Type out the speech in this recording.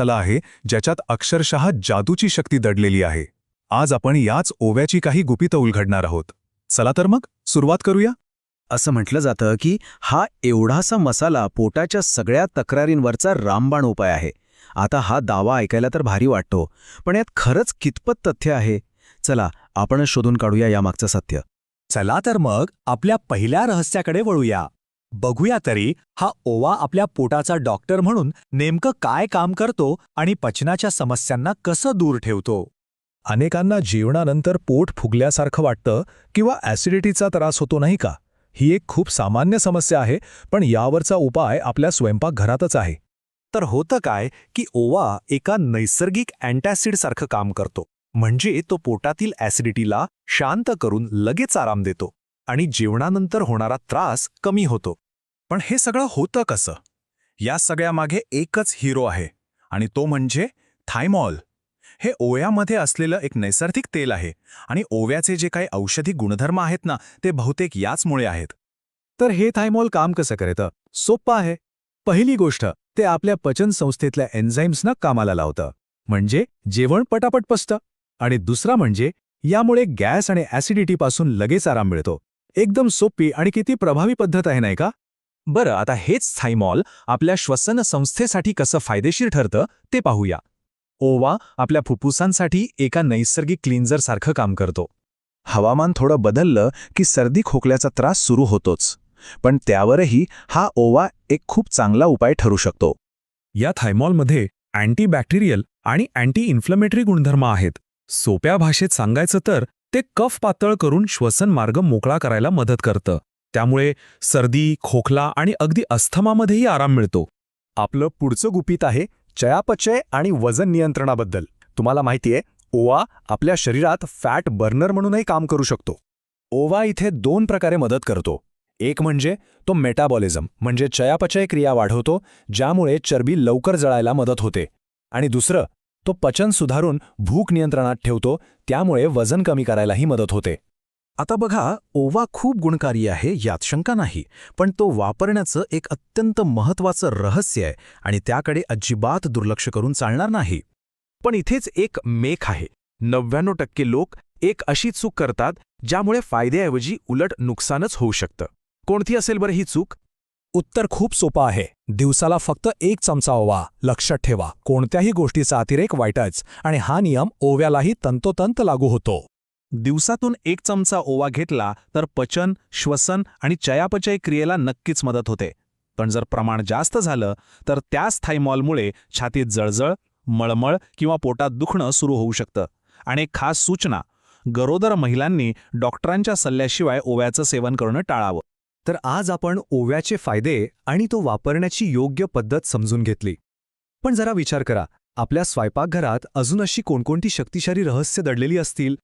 मसाला आहे ज्याच्यात अक्षरशः जादूची शक्ती दडलेली आहे. आज आपण याच ओव्याची काही गुपितं उलगडणार आहोत. चला तर मग सुरुवात करूया. असं म्हटलं जातं की हा एवढासा मसाला पोटाच्या सगळ्या तक्रारींवरचा रामबाण उपाय आहे. आता हा दावा ऐकायला तर भारी वाटतो, पण यात खरंच कितपत तथ्य आहे? चला आपणच शोधून काढूया यामागचं सत्य. चला तर मग आपल्या पहिल्या रहस्याकडे वळूया. बघूया तरी हा ओवा आपल्या पोटाचा डॉक्टर म्हणून नेमकं काय काम करतो आणि पचनाच्या समस्यांना कसं दूर ठेवतो. अनेकांना जेवणानंतर पोट फुगल्यासारखं वाटतं किंवा ॲसिडिटीचा त्रास होतो नाही का? ही एक खूप सामान्य समस्या आहे, पण यावरचा उपाय आपल्या स्वयंपाकघरातच आहे. तर होतं काय की ओवा एका नैसर्गिक अँटॅसिडसारखं काम करतो. म्हणजे तो पोटातील ॲसिडिटीला शांत करून लगेच आराम देतो आणि जेवणानंतर होणारा त्रास कमी होतो. पण हे सगळं होतं कसं? या सगळ्यामागे एकच हिरो आहे आणि तो म्हणजे थायमॉल. हे ओव्यामध्ये असलेलं एक नैसर्गिक तेल आहे आणि ओव्याचे जे काही औषधी गुणधर्म आहेत ना, ते बहुतेक याचमुळे आहेत. तर हे थायमॉल काम कसं करतं? सोपं आहे. पहिली गोष्ट, ते आपल्या पचन संस्थेतल्या एन्झाईम्सना कामाला लावतं, म्हणजे जेवण पटापट पचतं. आणि दुसरा म्हणजे यामुळे गॅस आणि ॲसिडिटीपासून लगेच आराम मिळतो. एकदम सोपी आणि किती प्रभावी पद्धत आहे नाही का? बरं, आता हेच थायमॉल आपल्या श्वसन संस्थेसाठी कसं फायदेशीर ठरतं ते पाहूया. ओवा आपल्या फुफ्फुसांसाठी एका नैसर्गिक क्लिन्झरसारखं काम करतो. हवामान थोडं बदललं की सर्दी खोकल्याचा त्रास सुरू होतोच, पण त्यावरही हा ओवा एक खूप चांगला उपाय ठरू शकतो. या थायमॉलमध्ये अँटीबॅक्टेरियल आणि अँटी इन्फ्लमेटरी गुणधर्म आहेत. सोप्या भाषेत सांगायचं तर ते कफ पातळ करून श्वसन मार्ग मोकळा करायला मदत करतं. त्यामुळे सर्दी, खोकला आणि अगदी अस्थमामध्येही आराम मिळतो. आपलं पुढचं गुपित आहे चयापचय आणि वजन नियंत्रणाबद्दल. तुम्हाला माहितीये, ओवा आपल्या शरीरात फॅट बर्नर म्हणूनही काम करू शकतो. ओवा इथे 2 प्रकारे मदत करतो. एक म्हणजे तो मेटाबॉलिझम म्हणजे चयापचय क्रिया वाढवतो, ज्यामुळे चरबी लवकर जळायला मदत होते. आणि दुसरं, तो पचन सुधारून भूक नियंत्रणात ठेवतो, त्यामुळे वजन कमी करायलाही मदत होते. आता बघा, ओवा खूप गुणकारी आहे यात शंका नाही, पण तो वापरण्याचं एक अत्यंत महत्त्वाचं रहस्य आहे आणि त्याकडे अजिबात दुर्लक्ष करून चालणार नाही. पण इथेच एक मेख आहे. 99% लोक एक अशी चूक करतात ज्यामुळे फायद्याऐवजी उलट नुकसानच होऊ शकतं. कोणती असेल बरं ही चूक? उत्तर खूप सोपं आहे. दिवसाला फक्त 1 चमचा ओवा. लक्षात ठेवा, कोणत्याही गोष्टीचा अतिरेक वाईटच, आणि हा नियम ओव्यालाही तंतोतंत लागू होतो. दिवसातून 1 चमचा ओवा घेतला तर पचन, श्वसन आणि चयापचय क्रियेला नक्कीच मदत होते. पण जर प्रमाण जास्त झालं तर त्याच थायमॉलमुळे छातीत जळजळ, मळमळ किंवा पोटात दुखणं सुरू होऊ शकतं. आणि एक खास सूचना, गरोदर महिलांनी डॉक्टरांच्या सल्ल्याशिवाय ओव्याचं सेवन करणं टाळावं. तर आज आपण ओव्याचे फायदे आणि तो वापरण्याची योग्य पद्धत समजून घेतली. पण जरा विचार करा, आपल्या स्वयंपाकघरात अजून अशी कोणकोणती शक्तिशाली रहस्य दडलेली असतील